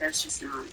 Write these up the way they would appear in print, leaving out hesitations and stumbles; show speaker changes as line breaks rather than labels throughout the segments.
That's just not.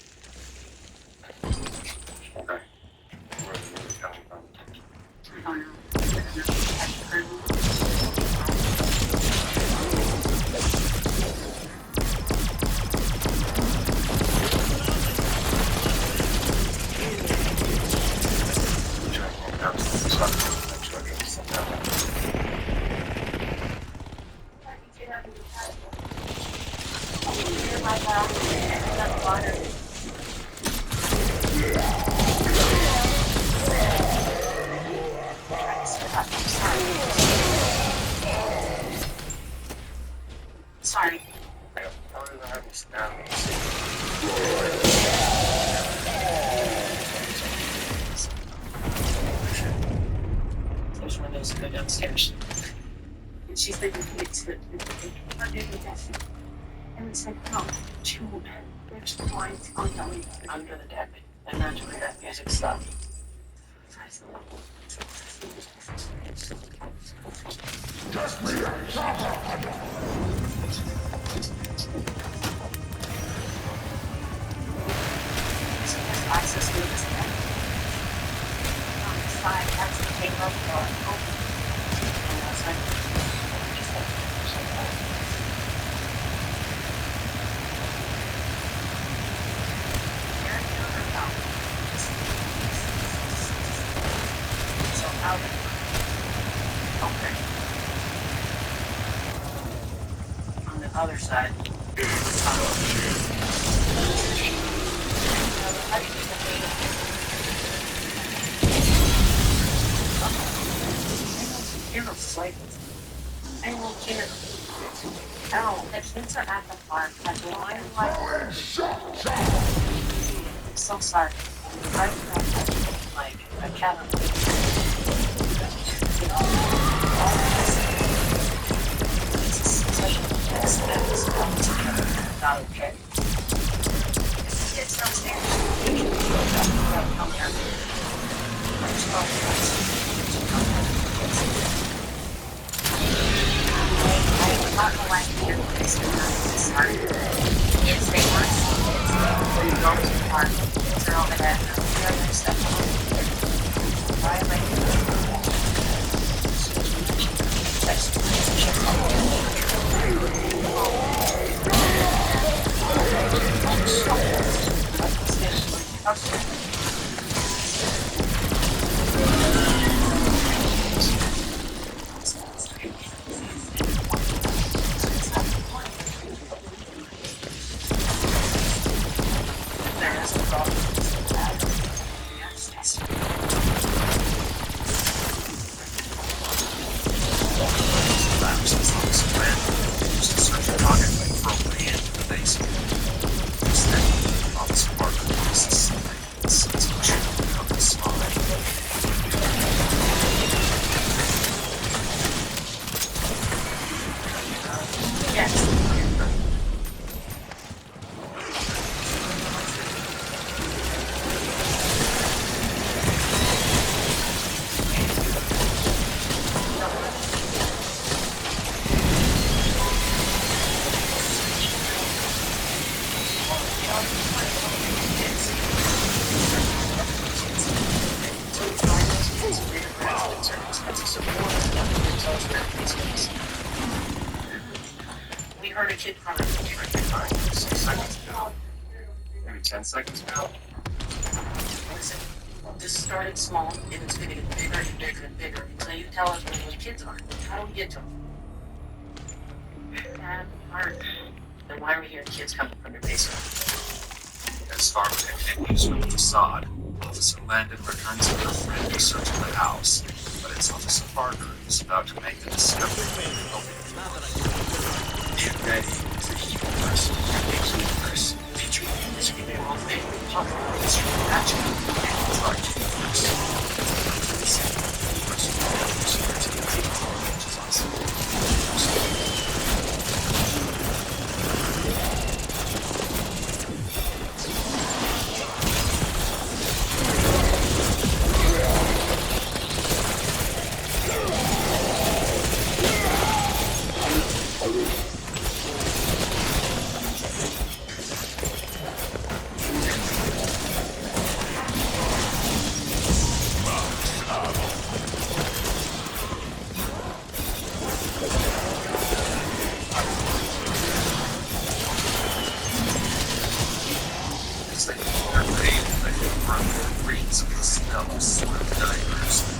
upstairs. And she's thinking it's good. And it's like, no, she won't. There's lines ongoing under the deck. And naturally that music stopped. Access to this deck. On the side, that's the paper for open. And that's like, just like, so out. Okay. On the other side. How do you do the You're flaky. I won't care. Oh, the kids are at the park. I'm so sorry. Like a cat. Not okay. It's downstairs. Come here. I'm not going to lie to your place when I'm sorry. Yes, they were. When you go to the park, they're over there. The other stuff. Right, like, we heard a kid crying 6 seconds ago. Maybe 10 seconds ago. Listen, this started small and it's going to get bigger and bigger and bigger until you tell us where those kids are. How do we get to them? Hard. Then why are we hearing kids coming from your basement?
As far as continues from the facade, Officer Landon returns to her friend to search the house, but it's Officer Parker who's about to make the discovery of the open door. Get ready for evil person, evil person, featuring music in your own favorite pop artists from Magic and Dark Universe. The second person who knows where to the which is awesome.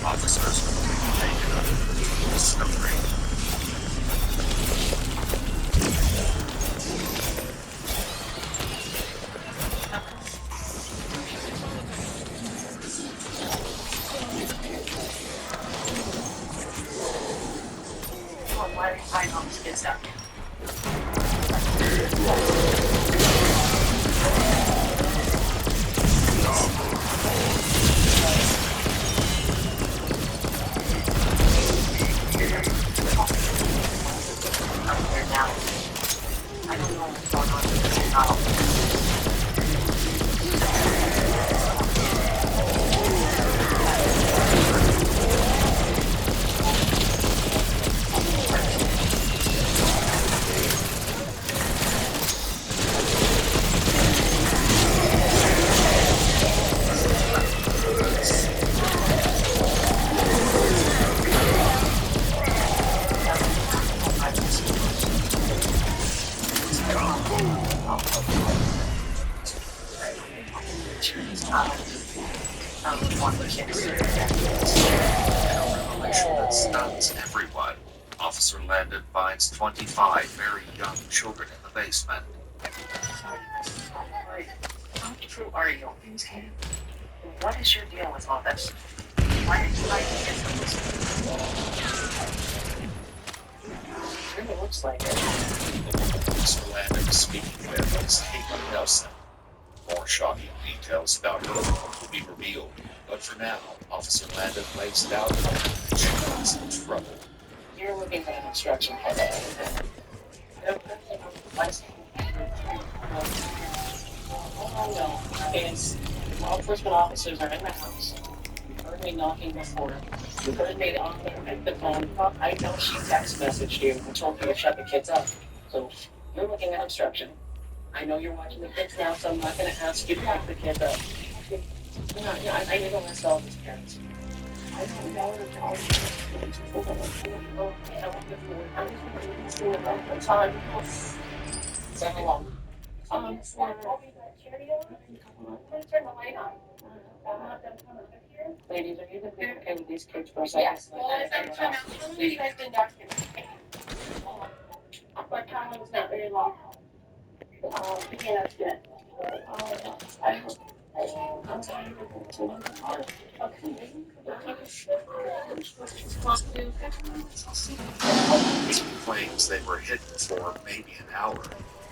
Officers will be taken up for discovery.
Why are you finding all these kids out? One of the kids.
In a revelation that stuns everyone, Officer Landon finds 25 very young children in the basement.
How true are you? What is your deal with all this? Why did you like to get from this? It really looks like it.
Officer Landon is speaking with is Caitlin Nelson. More shocking details about her will be revealed, but for now, Officer Landon lays it out that she is in trouble.
You're looking at an obstruction head. Oh no, it's law enforcement officers are in the house. You heard me knocking before. You heard me on the phone. I know she text messaged you and told you to shut the kids up. So you're looking at obstruction. I know you're watching the kids now, so I'm not going to ask you to lock the kids up. I need to list all these parents. I don't know the job. So how long? Ladies, are you gonna be okay with these kids for a second?
Yes. Well, if I'm trying to, you guys been documented. But time was not very long. Yeah, that's good. I'm sorry.
He claims they were hidden for maybe an hour.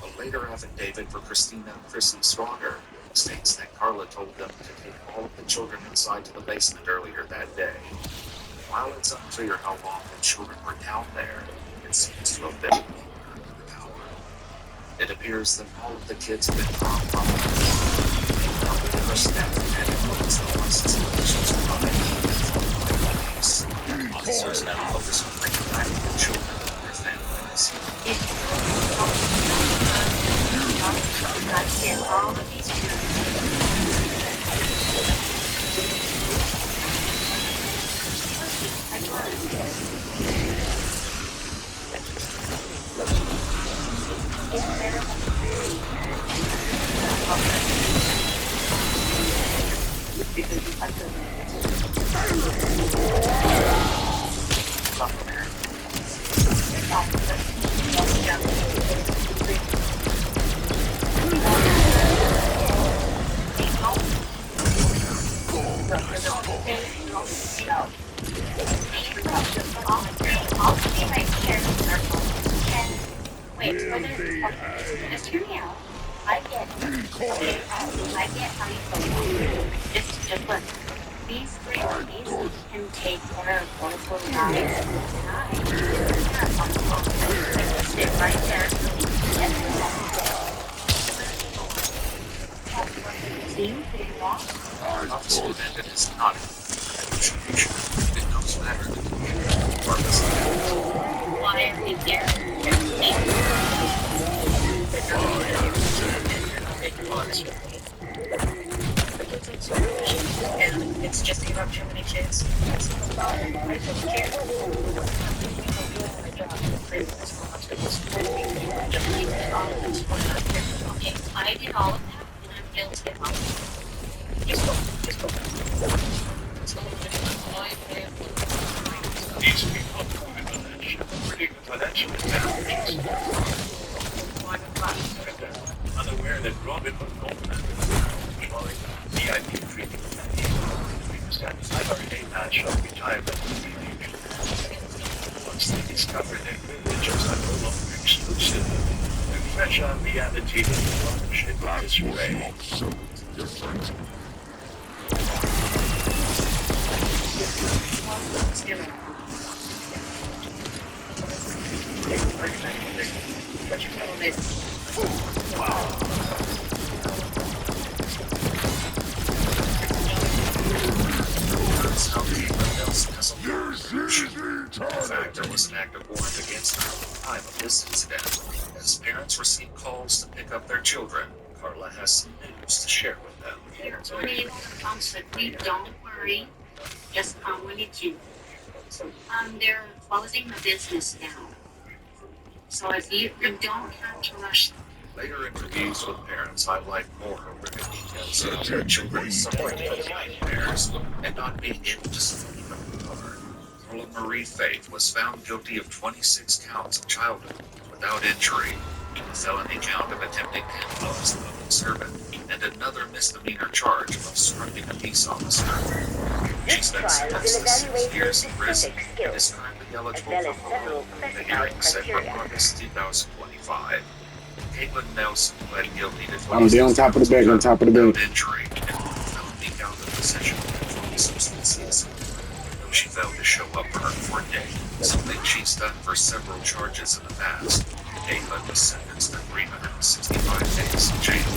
A later affidavit for Christina and Chrissy Stronger states that Carla told them to take all of the children inside to the basement earlier that day. While it's unclear how long the children were down there, it seems to have been an hour. It appears that all of the kids have been dropped from the first step and influence the license conditions provided by police. Officers now focus on bringing back the children and their families.
All of these Wait, just hear me out. I get how you feel. Just look. These three ladies can take care of both of guys tonight. Sit right there. See?
Officer Landon is not in negotiation. It comes better than purpose.
Why are we here?
And it's just you have too many kids. I just can't.
Okay, I did all of that, and I'm guilty of all of it. Just go.
These people pretty financial advantages. Unaware that Robin was Goldman enjoying VIP treatment because I already match of retirement affiliation. Once they discover their privileges are no longer exclusive, the pressure reality of the partnership is way.
In fact, there was an active warrant against her at the time of this incident. As parents receive calls to pick up their children, Carla has some news to share with them.
You're already able to come with me. Don't worry. Just come when you can. They're closing the business now. So if you don't have to rush them.
Later interviews with parents highlight more horrific details observed her children suffering from nightmares and not being able to sleep anymore. Carla Marie Faith was found guilty of 26 counts of child abuse without injury, a felony count of attempting to influence the public servant, and another misdemeanor charge of obstructing a peace officer. She spent sentenced to 6 years in prison and is currently eligible for parole. The hearing set for August 2025. Caitlin Nelson pled guilty to 26
they on top of the bank, on top of the bank.
without injury and felony count of possession of controlled substances. Though she failed to show up for her court date, something she's done for several charges in the past. Caitlin was sentenced to 365 days in jail,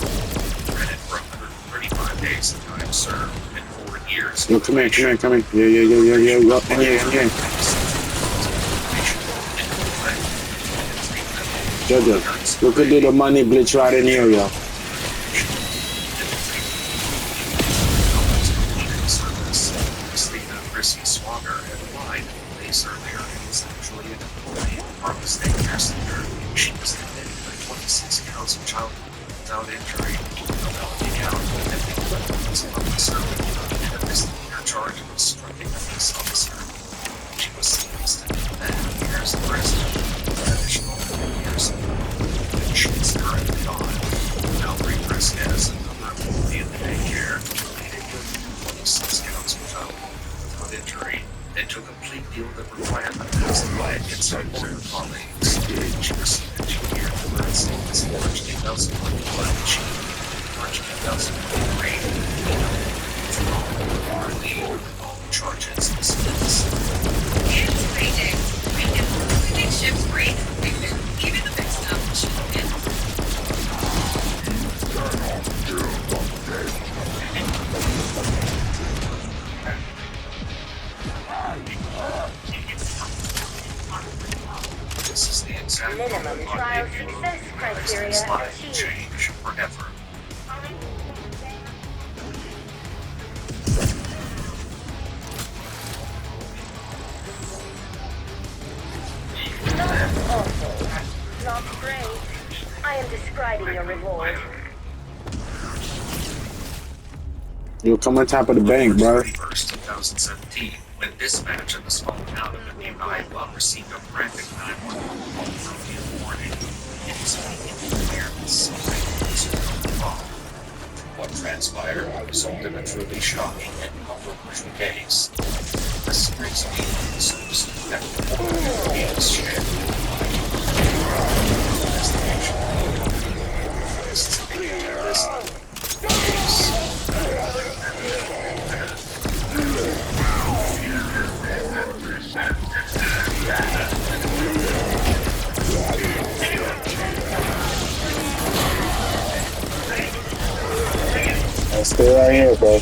credit for 135 days of time served, and 4 years.
Yo, come here. Yeah. Jojo, we could do the money glitch right in here, yo.
Christina Chrissy Swanger had lied days earlier and was actually an employee of Marble State Care Center. She was convicted by 26 counts of child abuse without injury, a felony count of attempting to influence a public servant, and a misdemeanor charge of obstructing a peace officer. She was sentenced to 10 years in prison, an additional 10 years in prison. She is currently on. Valerie Fresquez, another employee in the daycare, pleaded guilty to 26 counts of child abuse without injury, and took a plea deal that required them to testify against her former colleagues. She received a 2-year deferred sentence in March 2021 and she March 2023. All charges dismissed.
It's payday. We can make ships free. Even the big stuff should have been.
This is the exact
Minimum
moment
trial
on
success criteria
this life
achieved.
change forever.
Not awful. Not great. I am describing your reward.
Yo, come on top of the bank, bro.
1st, 2017, when dispatch in the small town of Indian Iowa received a frantic 911 call from the warning. It was making clear that something was wrong. What transpired resulted in a truly shocking and controversial case. A series of episodes that were being shared. Investigation is this case.
Stay right here, bro.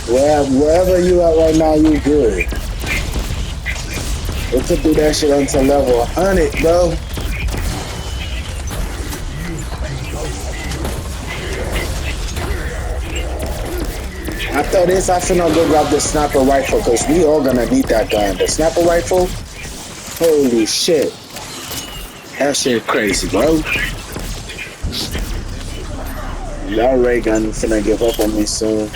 Wherever you at right now, you good. We could do that shit until level 100, bro. After this, I finna go grab the sniper rifle, because we all gonna need that gun. The sniper rifle? Holy shit. That shit crazy, bro. That ray gun finna give up on me soon.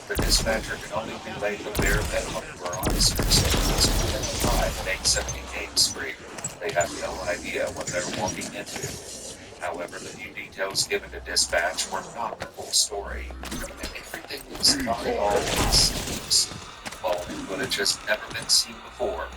The dispatcher can only be made aware that were officers was identified at 870 King Street. They have no idea what they're walking into. However, the few details given to dispatch were not the full story, and everything is not always seems. following footage has never been seen before.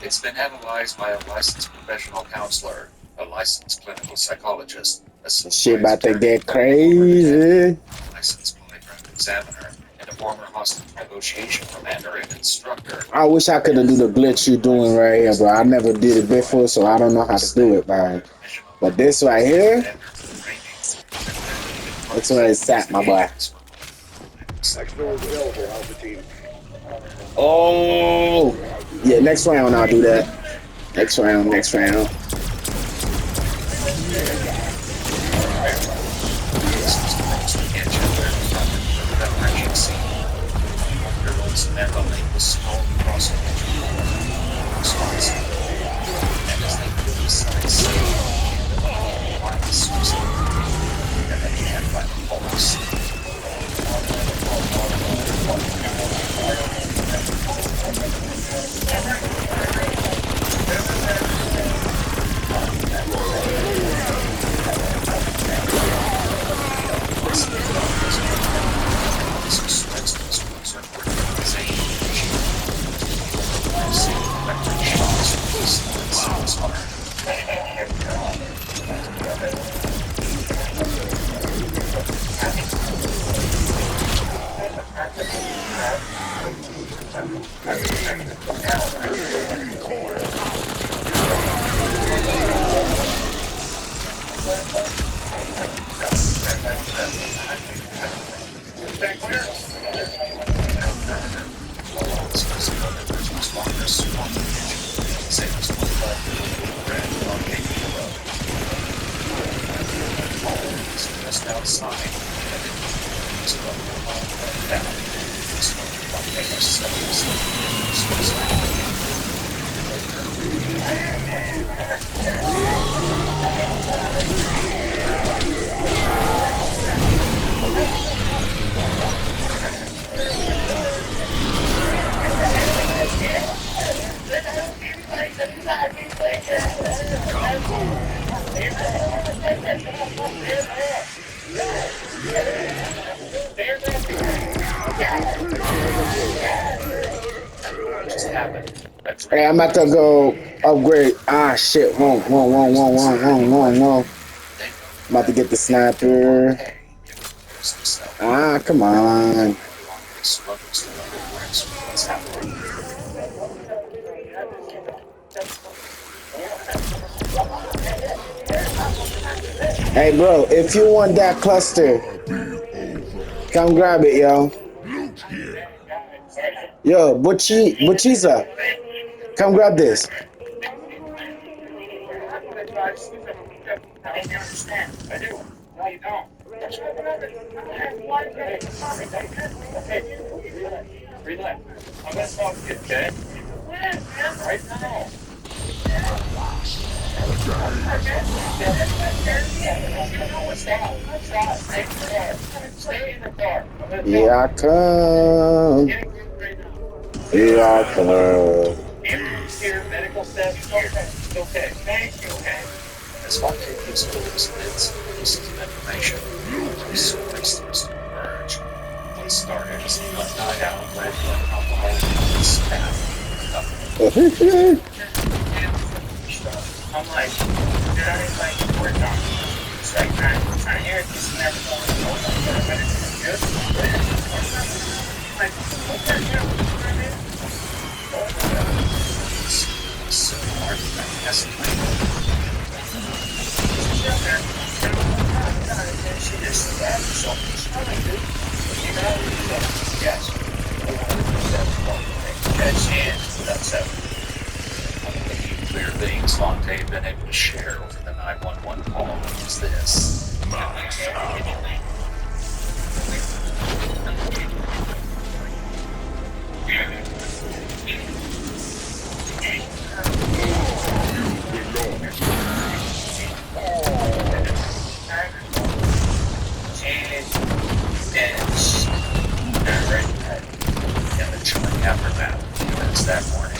It's been analyzed by a licensed professional counselor, a licensed clinical psychologist, a
Shit about to
attorney,
get crazy.
licensed polygraph examiner, and a former hostage negotiation commander and instructor.
I wish I could have do the glitch you're doing right here, but I never did it before, so I don't know how to do it, man. But this right here, that's where it's at, my boy. Oh, yeah, next round I'll do that. Next round. Hey, I'm about to go upgrade. Ah, shit. Whoa. I'm about to get the sniper. Ah, come on. Hey, bro, if you want that cluster, come grab it, yo. Yo, Butchisa, come grab this.
I didn't understand. I do. No, you don't. Relax. I'm gonna talk to you, okay? Right now.
Here I come. Here I come.
Medical staff. Okay. Thank you. Okay.
As Fontaine gives orders and pieces of information, he supports the rest of the merge. What started as a night out led to an alcoholic and staff.
I'm like, did I like work on it? It's like, I hear it, this never going to go nowhere, but it's good. Like, what the hell?
It's so hard to estimate.
She just had something. Yes. That's it.
Clear things Fontaine been able to share over the 911 call is this. Aftermath. That morning,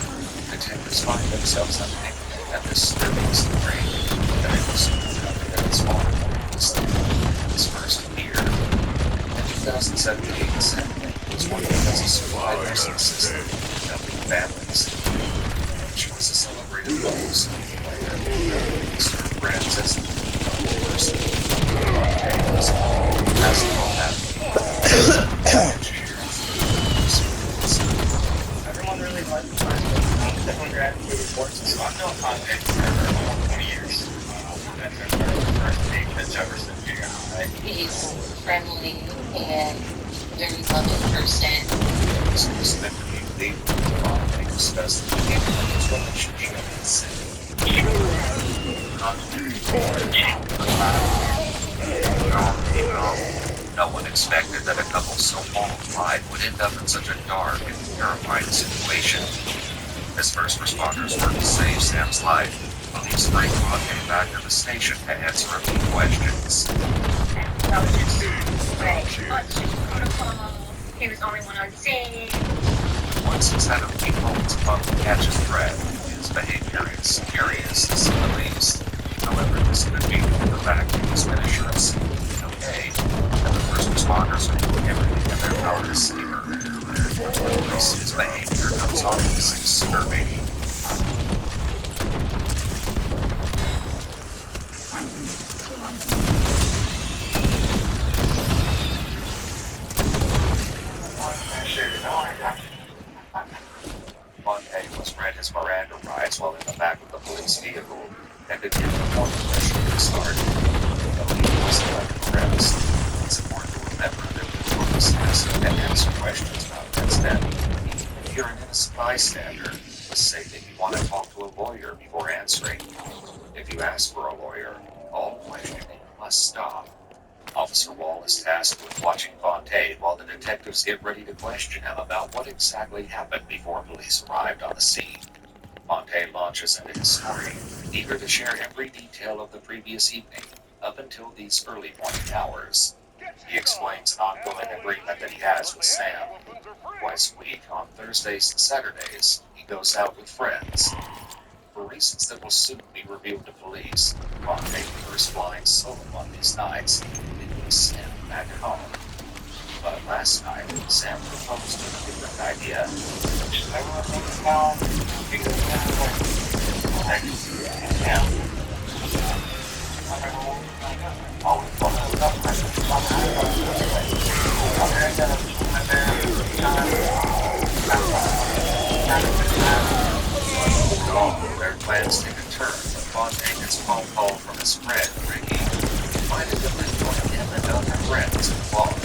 detectives find themselves unable at this disturbing story that it was that its father was his first year. In 2017, Saturday was was one because he supplied nursing system helping families. She was a celebrated rose player. Served brands as the person. Basketball
Everyone really liked the last everyone gravitated towards it. So I've known Fontaine for over 20 years. That's our first date that's ever since you got right?
He's friendly and very loving person.
So this meant to be believed that they discussed the beginning of his relationship and said, no one expected that a couple so qualified would end up in such a dark and terrifying situation. As first responders worked to save Sam's life, police came back to the station to answer a few questions.
That was just right. Protocol. He was the only one on scene.
Once he's had a few moments above to catch his breath, his behavior is curious to say the least. However, this could be the fact he was been assured okay, and the first responders are doing everything in their power to save her. His behavior comes off as disturbing. Fontaine was read his Miranda rights while in the back of the police vehicle and did give the more pressure to start. Though he was under arrest, it's important to remember that the police asked him to answer questions about his death. If you're an innocent bystander, just say that you want to talk to a lawyer before answering. If you ask for a lawyer, all questioning must stop. Officer Wall is tasked with watching Fontaine while the detectives get ready to question him about what exactly happened before police arrived on the scene. Fontaine launches into his story, eager to share every detail of the previous evening, up until these early morning hours. He explains an ongoing agreement that he has with Sam. Twice a week, on Thursdays and Saturdays, he goes out with friends. For reasons that will soon be revealed to police, Fontaine prefers flying solo on these nights, leaving Sam back at home. But last night, Sam proposed a different idea. Their plans take a turn when Fontaine gets a phone call from his friend, Ricky, reminded him that joining him and other friends involved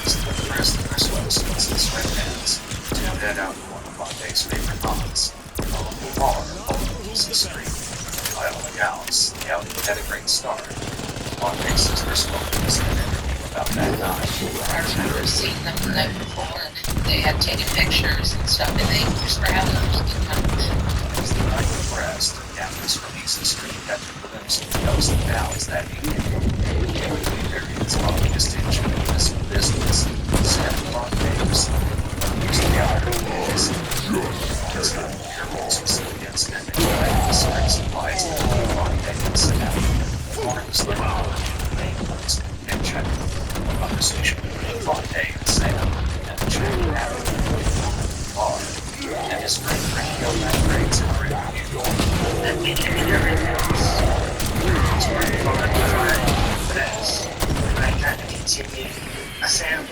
is to impress the Christmas and sweatpants to head out to one of Fontaine's favorite haunts, a local bar on Easy Street. By all accounts, the outing had a great start. Fontaine's sister spoke to us in an interview about that night.
I remember seeing them the night before. They had taken pictures and stuff, and they just were having a good time.
As the night progressed, campers from Easy Street had to glimpse of the ups and downs that evening. Every periods of distinction in this business, Sam Fontaine used to gather rules. It's not a terrible specific incident in the string supplies that Fontaine and Sam. Or it was the main points of contention. A conversation between Fontaine and Sam, and the chain happened in the bar. And his friend Ricky elaborates in our interview.
That made a difference.
It's very fun to try this. And I kind of continued. Sam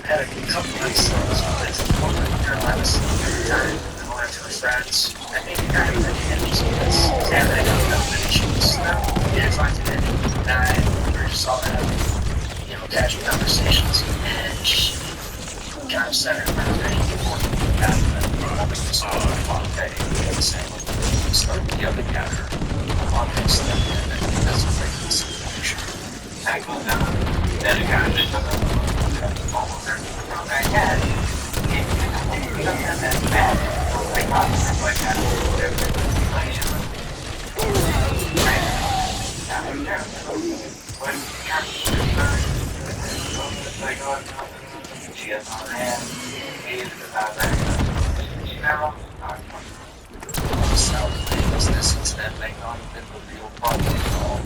had a couple nights in North Carolina at the time, and I went to his friends. I think he kind of mentioned because Sam had a couple of issues. He didn't find it in. And we were just all having, casual conversations. And she kind of said it around
Fontaine and Sam started the other counter. Fontaine stepped in and demonstrated the situation. Tackling them, then a guy that followed her around that head. He doesn't have that bad. Like that. She has her hand, he is the this incident may not have been the real problem at all.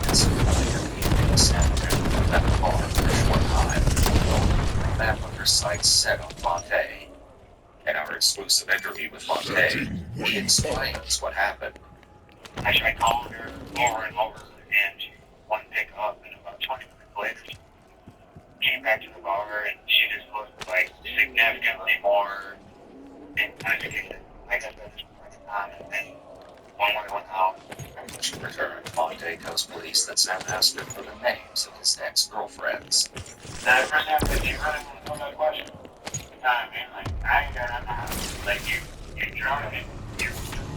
It's simply the evening Sam had at the bar for a short time. map with her sights set on Fontaine. In our exclusive interview with Fontaine, he explains what happened.
I tried calling her over and over, and she wouldn't pick up. And about 20 minutes later, she came back to the bar, and she just looked like significantly more intoxicated. I got this on, and then one way went out.
When she returned, Fontaine tells police that Sam asked her for the names of his ex-girlfriends.
Now, the first time that you really want to know that question, I mean, like, I ain't got nothing. Like, you're drunk, and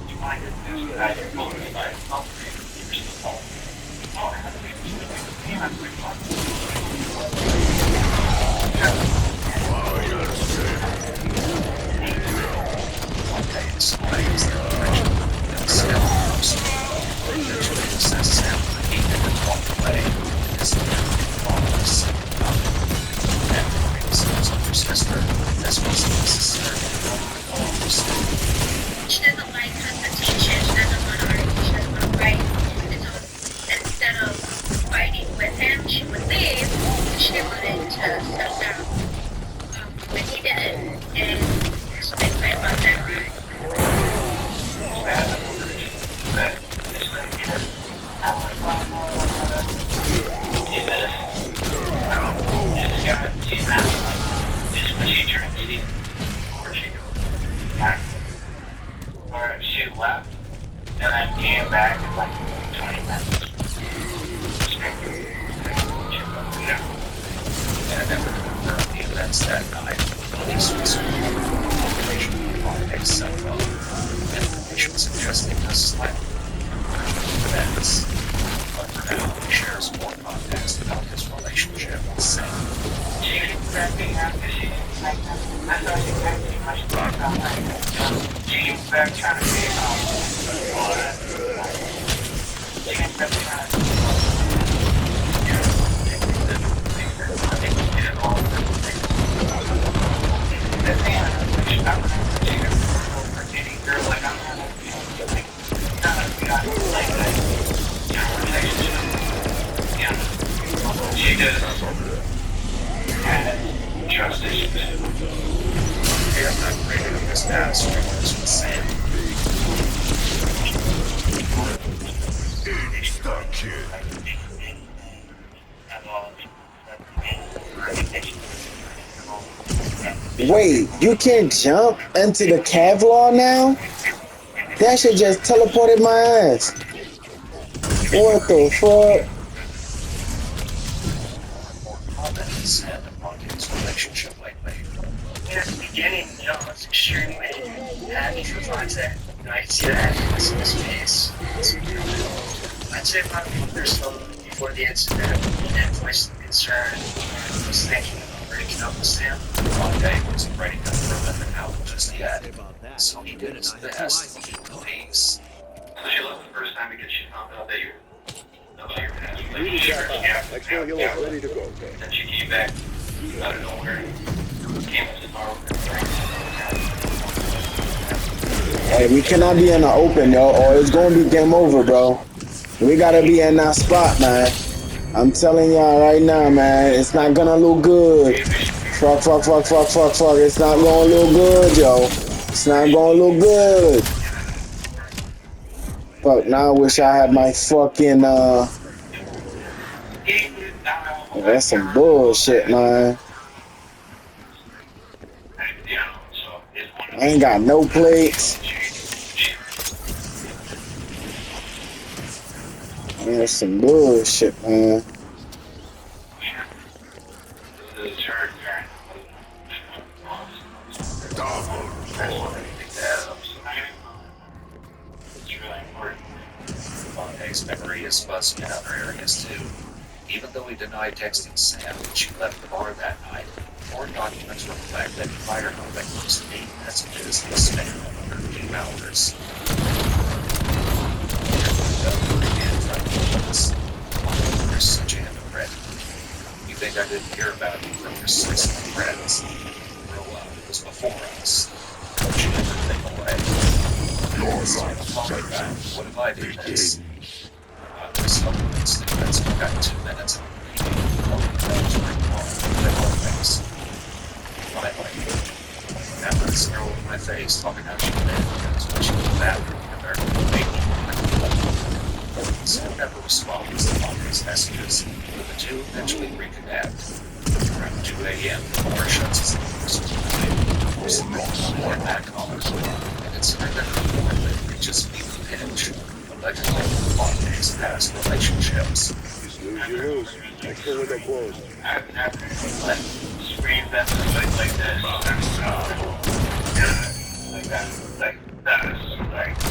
you might just do that. You're going to buy something. You're just home. Oh, I have to be
Fontaine explains that eventually the Sam house eventually assessed Sam with a heat and walked away. His father's and the Sam's older sister, as was necessary
She doesn't like confrontation. She doesn't want to argue. She doesn't want to fight. And so instead of fighting with him, she would leave. She didn't want it to settle down. But he didn't. And so they fight about that, right?
She left and then came back in like 20 minutes.
and never confirmed the events that night. Police researched information on a cell phone, information suggesting a slight events. But for now, he shares more context about his relationship with Sam.
She keeps acting after she like I thought she kept too much talk about like she keeps back trying to be she keeps back trying to she does have trust issues.
He has not created a mismatch with Sam.
Stop, kid.
Wait, you can't jump into the Kevlar now? That shit just teleported my ass. What the fuck?
Comments and upon his relationship lately.
In the beginning, I was extremely happy for Fontaine. I could see the happiness in his face. I'd say about a month or so before the incident, he did voice some concern and was thinking about breaking up with Sam.
Fontaine wasn't ready to throw them out just yet, so he did his best to keep the peace.
So she left the first time because she found out that you're
Next one, you're ready to go.
then she came back out of nowhere, came to the bar with her.
Hey, we cannot be in the open, yo, or it's gonna be game over, bro. We gotta be in that spot, man. I'm telling y'all right now, man, it's not gonna look good. Fuck. It's not gonna look good, yo. It's not gonna look good. Fuck, now I wish I had my fucking, that's some bullshit, man. I ain't got no plates. That's some bullshit, man.
Fontaine's memory is fuzzy in other areas too. Even though he denied texting Sam when she left the bar that night, more documents reflect that he fired her like most 8 messages in the span of under 2 hours. You're such a hypocrite. You think I didn't hear about you from your 6 friends? Grow up, it was before us. Don't you ever think away. What if I do this? Supplements, that's got 2 minutes. But that was girl in my face talking how she did. That's when she was back in there. So never responds to Fontane's messages. The two eventually reconnect. Around 2 a.m., Omar shuts his doors. Get back on her. And it's during that report that reaches fever pitch. Allegedly, Fontane's past relationships.
You lose. Extra window closed.
Screams at the like this. Like that. Like that. Like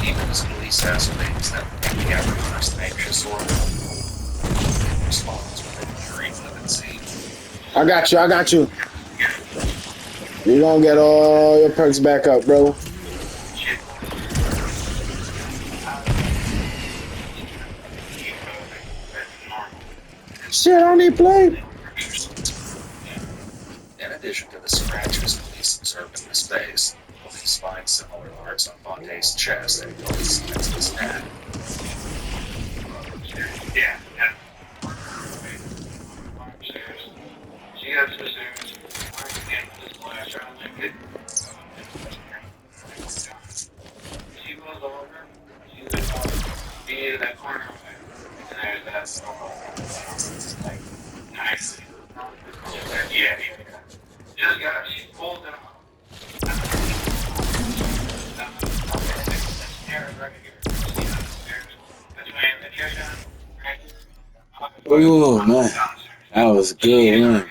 Even as police ask things that make the average person anxious or responds with a pure fluency.
I got you. You're gonna get all your perks back up, bro. Shit, I don't need play.
In addition to the scratches police observed in his face, police find similar marks on Fontane's chest and police against his neck.
yeah. She got to she goes over, she's like, be in that corner, and there's that like, nice. Yeah. Just got, she pulled it off.
Oh man, that was good, man.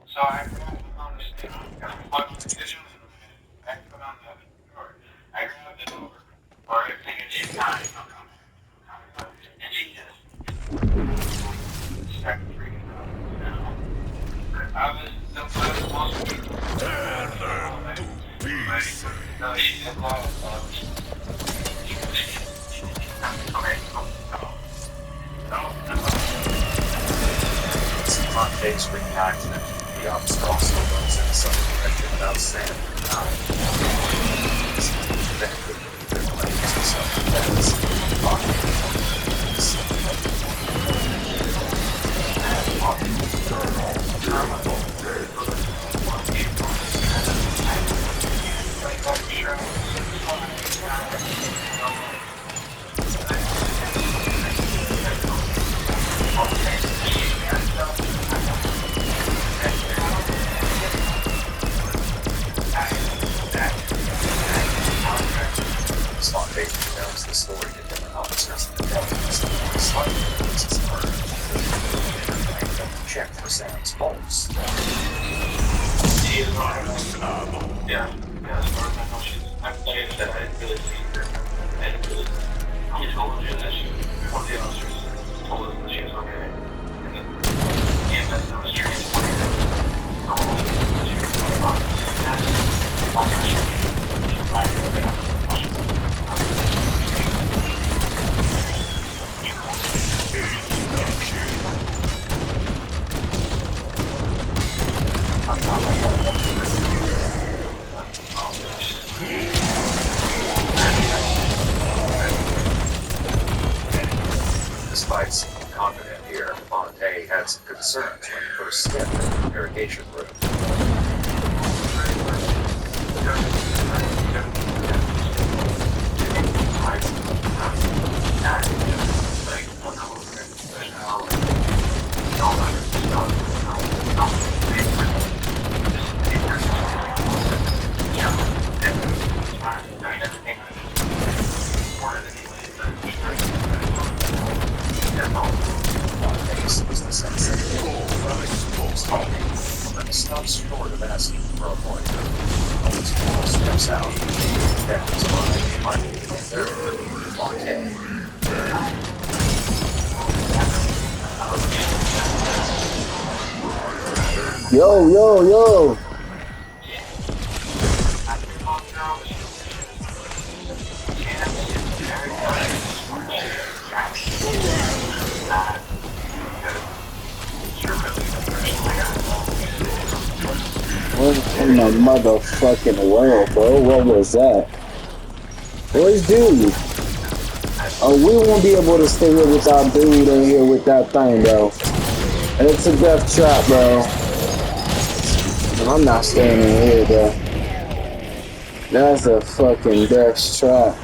So I on the stand, I put on the door. I grabbed the door, or I think she's dying. And she just started freaking out. You know? I was supposed to no, she didn't know.
Fontane's reacted. The officer also runs into something directed without saying Fontaine tells the story to different officers in the government. Check for Sam's pulse.
She is on. Yeah. As far as I know, I played that I didn't really see her. I didn't really. He told her that one of the officers told us that she was okay. And then the EMS that was transporting her. She
had some concerns when he first stepped into the interrogation room. Stop short of asking for a point. Only small steps out. That's why I might be there. Fontaine.
Yo, yo, yo. What in the motherfucking world, bro? What was that? Where's dude? Oh, we won't be able to stay here with our dude in here with that thing, bro. And it's a death trap, bro. And I'm not staying in here, bro. That's a fucking death trap.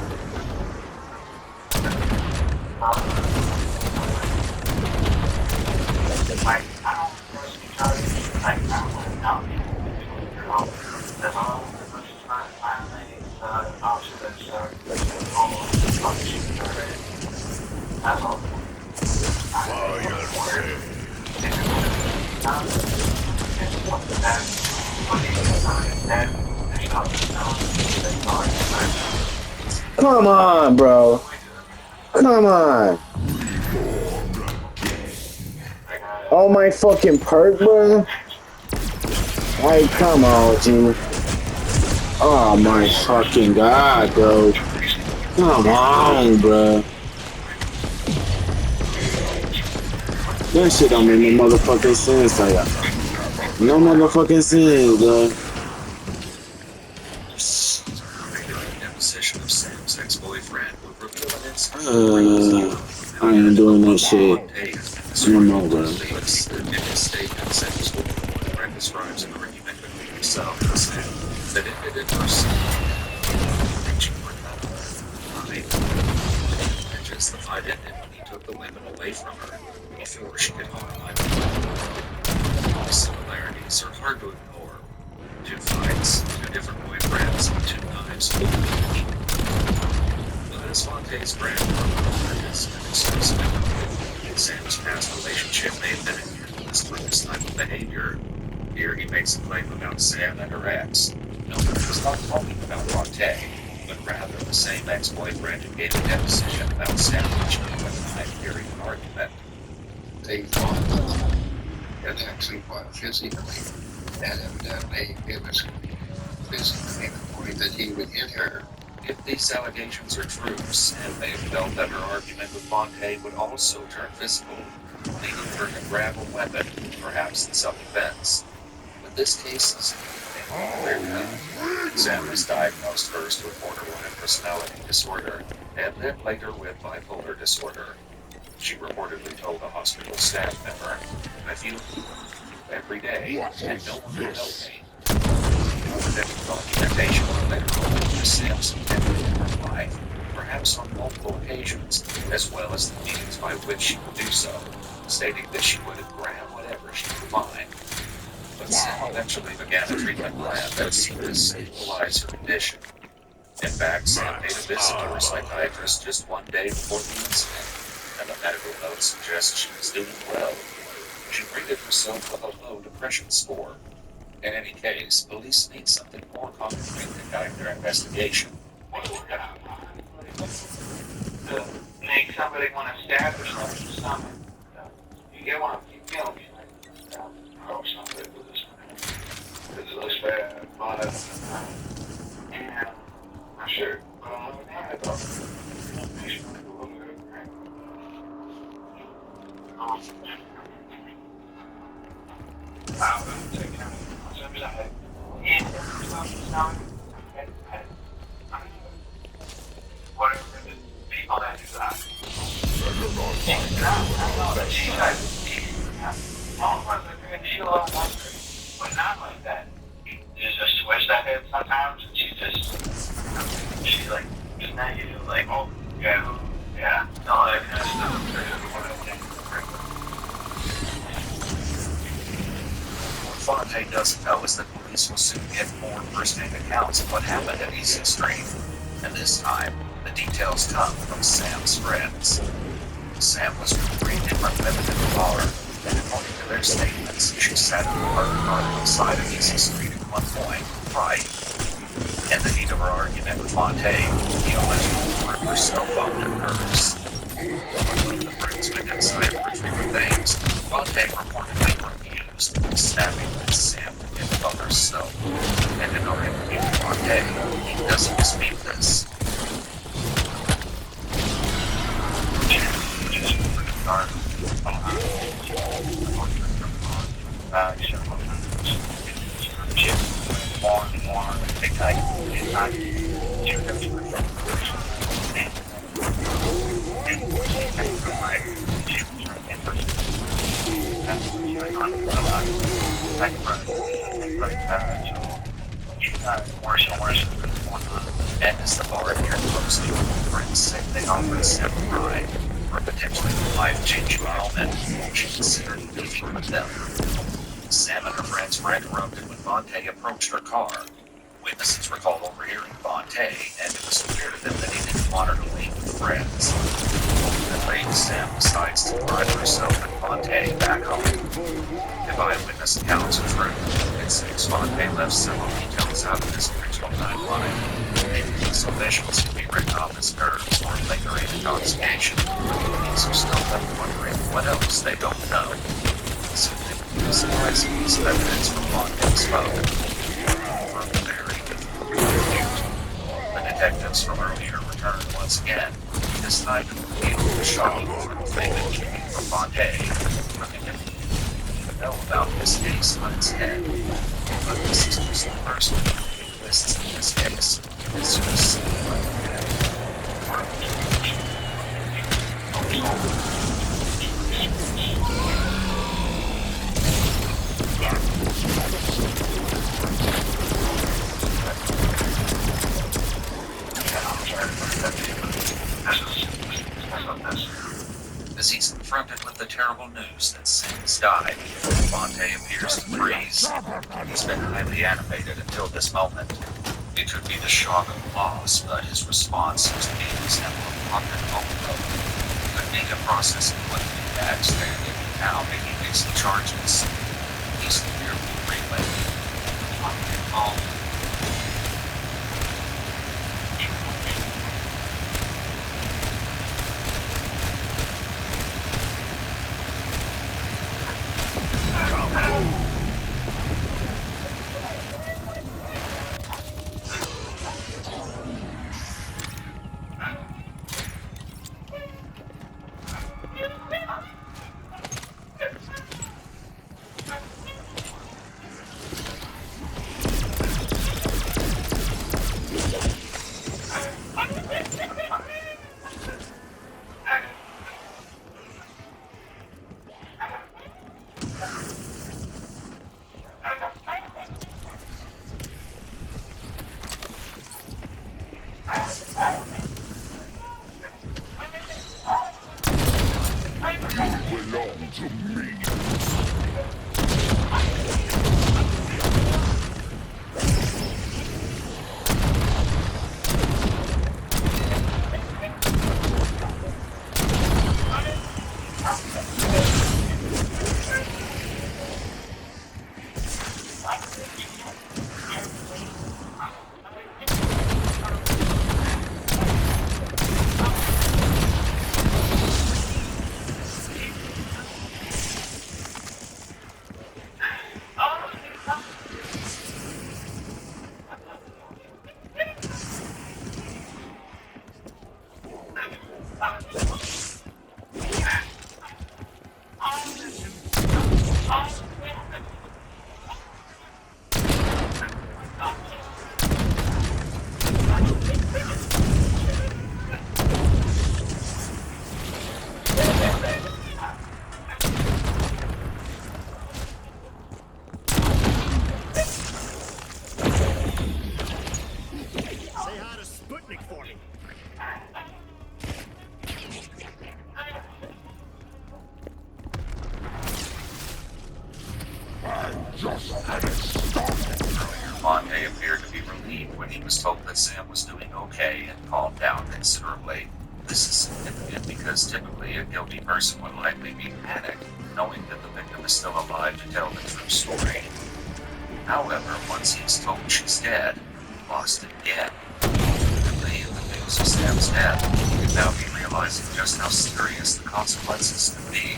Come on, bro. Come on. Oh, my fucking perk, bro. Like, come on, G. Oh, my fucking God, bro. Come on, bro. That shit don't make no motherfucking sense, like that. No motherfucking sense, bro.
Deposition of Sam's ex-boyfriend would reveal an incident.
I ain't doing that shit. No more, bro.
In his statement, Sam was looking for describes an argument between himself and Sam that ended in her reaching for another. And just the fight ended when he took the weapon away from her before she could harm him. The similarities are hard to ignore. 2 fights, 2 different boyfriends, 2 knives. But as Fontaine's grandmother is an exclusive, Sam's past relationship may have been influenced by this type of behavior. Here he makes a claim about Sam and her ex. No, he's not talking about Fontaine, but rather the same ex-boyfriend who gave a deposition about Sam reaching for a knife during an argument.
They fought and actually fought physically, and evidently it was physically the point that he would hit her.
If these allegations are true, Sam may have felt that her argument with Fontaine would also turn physical, leading her to grab a weapon, perhaps in self-defense. But this case is clear cut. Sam was diagnosed first with borderline personality disorder, and then later with bipolar disorder. She reportedly told a hospital staff member, "I feel every day, and no one will help me." Documentation will later hold Sam's activity in her life, perhaps on multiple occasions, as well as the means by which she would do so, stating that she would grab whatever she could find. But Sam eventually began a treatment plan that seemed to stabilize her condition. In fact, Sam paid a visit to her psychiatrist just 1 day before the incident, and the medical note suggests she was doing well. She rated herself with a low depression score. In any case, police need something more concrete to guide their investigation.
To make somebody want to stab yourself in the stomach. You get one, you kill me. Oh, something with this one. This looks bad, but and I'm sure. But I'm looking at it though. I'm going to take care of it. Yeah, whatever the people that do that. I know that she has a little hungry, but not like that. You just switch that head sometimes, and she's like, isn't that you? Like, oh, yeah, all that kind of stuff.
What Fonte doesn't know is that police will soon get more first-hand accounts of what happened at Easy Stream. And this time, the details come from Sam's friends. Sam was retrieved from women in the bar, and according to their statements, she sat in the parked car outside of Easy Street at one point, right? In the heat of her argument with Fonte, he allegedly ordered her cell phone and hers. When the friends went inside to retrieve things, Fonte reportedly refused, snapping at Sam to give up her cell. And in order to keep Fonte, he doesn't dispute this. And as the bar appeared closely, friends said they offered Sam a ride for a potentially life-changing moment she considered leaving with them. Sam and her friends were interrupted when Fonte approached her car. Witnesses recall overhearing Fonte, and it was clear to them that he didn't want her to leave with friends. Ultimately, Sam decides to drive herself and Fonte back home. If eyewitness accounts are true, it seems Fonte left several details out of his original timeline. Maybe these omissions can be written off as nerves or lingering intoxication. Police are still left wondering what else they don't know. Simply surprising piece of evidence from Fonte's phone. The detectives from earlier return once again, this time to reveal the shocking thing that came from Fonte. Nothing to even know about this case on its head. But this is just the first one. This is in this case. It's just as he's confronted with the terrible news that Sam's died, Fonte appears to freeze. He's been highly animated until this moment. It could be the shock of loss, but his response seems to be an example of confident overload. Could be a process of what he had standing now making basic charges. He's clearly relaying. Monte had calmed down considerably. This is significant because typically a guilty person would likely be panicked, knowing that the victim is still alive to tell the true story. However, once he's told she's dead, he lost it again. Ultimately, in the news of Sam's death, we could now be realizing just how serious the consequences could be.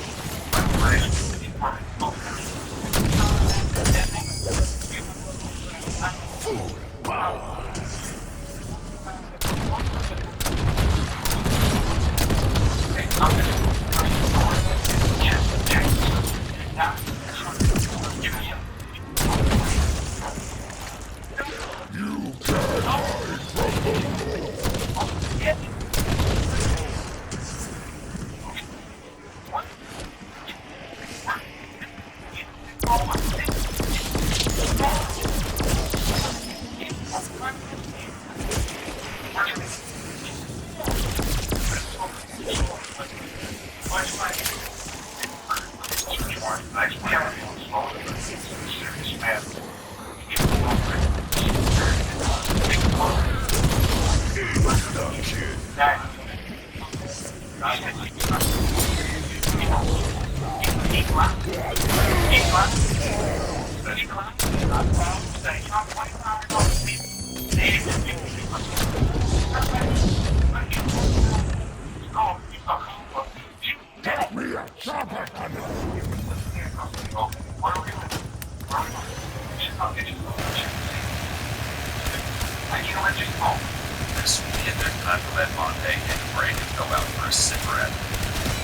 This would be a good time to let Monte take a break and go out for a cigarette.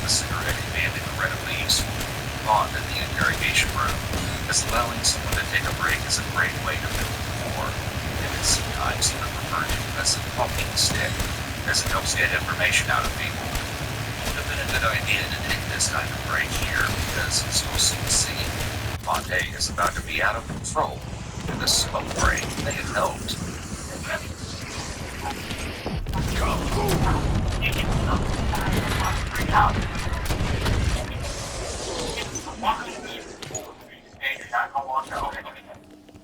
The cigarette can be an incredibly useful bond in the interrogation room, as allowing someone to take a break is a great way to build rapport, and it's sometimes even referred to as a talking stick, as it helps get information out of people. It would have been a good idea to take this kind of break here, because as you'll soon see, Monte is about to be out of control, and the smoke break may have helped.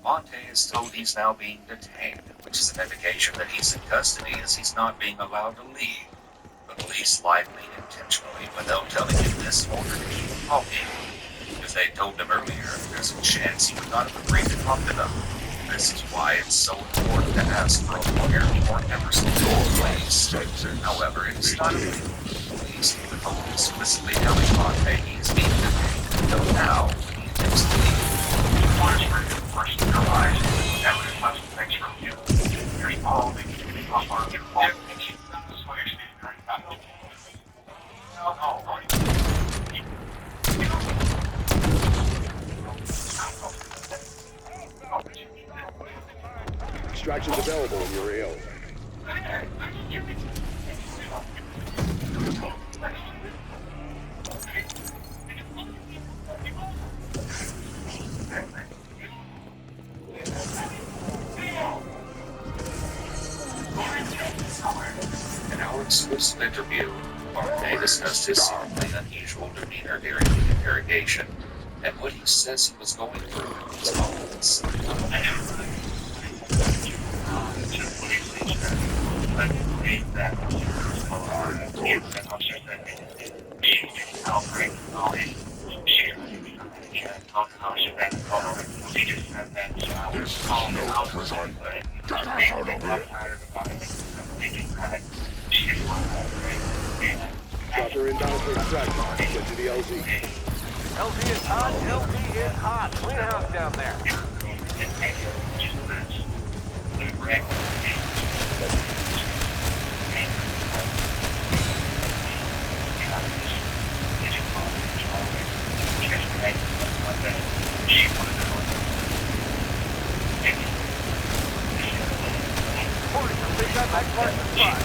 Monte is told he's now being detained, which is an indication that he's in custody as he's not being allowed to leave. The police likely intentionally, without telling him this, in order to keep him talking. If they told him earlier, there's a chance he would not have agreed to talk to them. This is why it's so important to ask for a lawyer before ever speaking to the police. However, it is not illegal for the police to withhold explicitly telling Monte he is being detained until now when he attempts to leave.
Extractions available in your AO.
In our exclusive interview, Monte discussed his seemingly unusual demeanor during the interrogation, and what he says he was going through in these moments.
Chopper inbound for extraction. Get to the LZ.
LZ is hot, LZ is hot. Clean house down there. They got that part of the spot.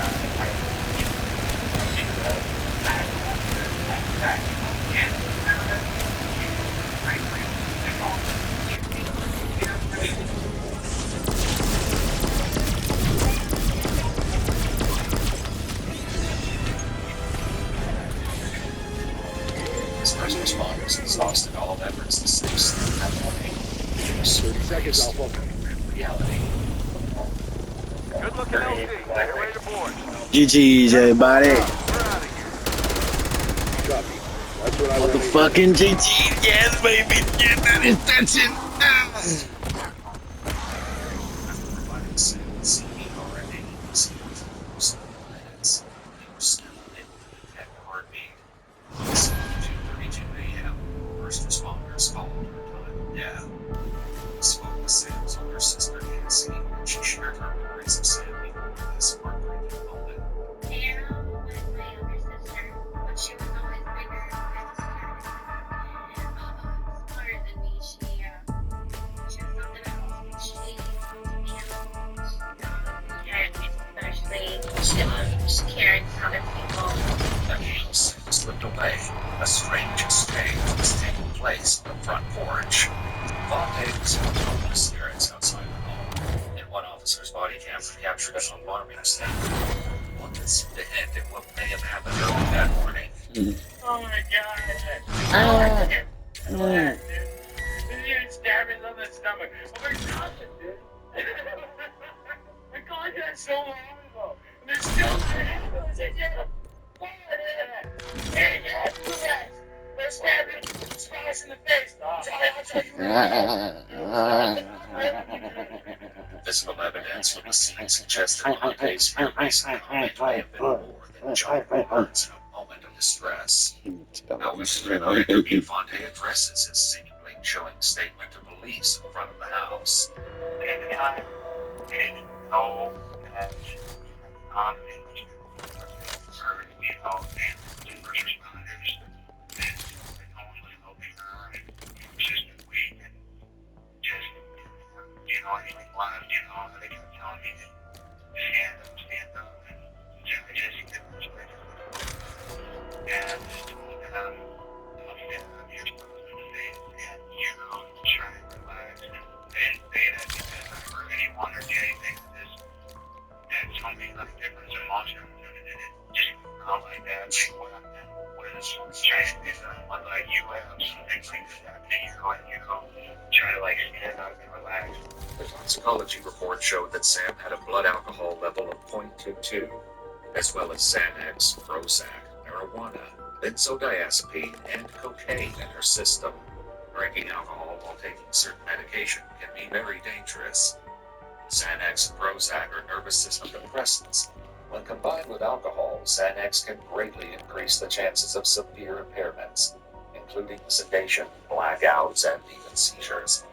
His first responders exhausted all efforts to save Sleep that morning.
30 seconds, Alpha.
Reality.
Good Good looking LT. Get ready to board.
GG's, everybody.
We're out of here.
Copy. That's what I want.
Motherfucking GG's, yes, baby. Yeah, that is that shit.
Providing sales, already received most of the minutes. They were still in at the heartbeat. It's 2:32 a.m. First responders called her time of death. Spoke with Sam's older sister Nancy, and she shared her memories of Sam before this heartbreaking moment.
Sarah was my younger sister, but she was always bigger and smarter than me. She was something else. She cared especially. She cared for other people.
The house slipped away. A strange exchange was taking place on the front porch. Fontaine was in total hysterics outside the home, and one officer's body cam captured an alarming scene. What is the hint at what may have happened early that morning?
Oh my god. Dude, you stab me on the stomach. Oh my god, dude. I caused that so long ago. And there's still let's stab me. Smash in the face. Charlie, I'll tell you.
Physical evidence from the scene suggests that Fontain's family's may have been more than giant words in a moment of distress. However, an interview Fontaine addresses his seemingly chilling statement to police in front of the house.
And I didn't know that for, you know, and first responders that no one was helping her and it was just weak and just, you know, anything was, you know, they kept telling me to stand up and I just couldn't respect her. And you're supposed to say and, you know, try and relax and they didn't say that because I heard anyone or did anything that told me like different emotions and it just come like that. Like, what is trying to what like you have something like that and you go and you go try to like stand up and relax.
The toxicology report showed that Sam had a blood alcohol level of 0.22, as well as Xanax, Prozac, marijuana, benzodiazepine, and cocaine in her system. Drinking alcohol while taking certain medication can be very dangerous. Xanax and Prozac are nervous system depressants. When combined with alcohol, Xanax can greatly increase the chances of severe impairments, including sedation, blackouts, and even seizures.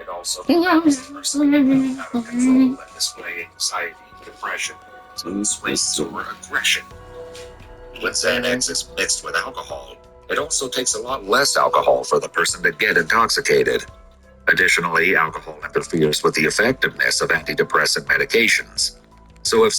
It also causes the person to become out of control and display anxiety, depression, mood swings, or aggression. When Xanax is mixed with alcohol, it also takes a lot less alcohol for the person to get intoxicated. Additionally, alcohol interferes with the effectiveness of antidepressant medications. So if